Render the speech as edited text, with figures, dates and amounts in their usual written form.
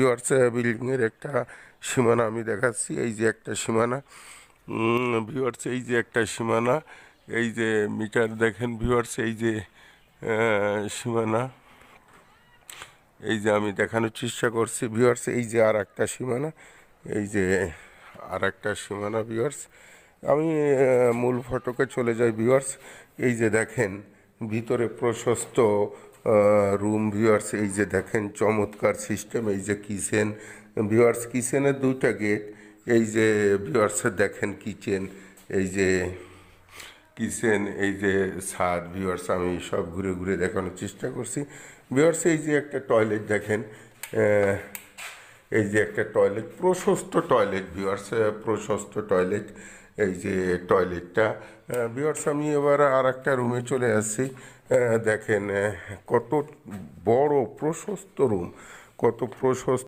Viewers বিল্ডিংয়ের একটা সীমানা আমি দেখাচ্ছি। এই যে একটা সীমানা ভিউয়ার্স, এই যে একটা সীমানা, এই যে মিটার দেখেন ভিউয়ার্স, এই যে সীমানা, এই যে আমি দেখানোর চেষ্টা করছি ভিউয়ার্স। এই যে আর একটা সীমানা, এই যে আর একটা সীমানা ভিউয়ার্স। আমি মূল ফটকে চলে যাই ভিউয়ার্স। এই যে দেখেন ভিতরে প্রশস্ত রুম ভিউয়ার্স। এই যে দেখেন চমৎকার সিস্টেম। এই যে কিচেন ভিউয়ার্স, কিচেনের দুইটা গেট। এই যে ভিউয়ার্স দেখেন কিচেন, এই যে কিচেন, এই যে ছাদ ভিউয়ার্স। আমি সব ঘুরে ঘুরে দেখানোর চেষ্টা করছি ভিউয়ার্স। এই যে একটা টয়লেট দেখেন, এই যে একটা টয়লেট, প্রশস্ত টয়লেট ভিউয়ার্স, প্রশস্ত টয়লেট। এই যে টয়লেটটা ভিউয়ার্স। আমি এবার আর একটা রুমে চলে আসছি। দেখেন কত বড় প্রশস্ত রুম, কত প্রশস্ত।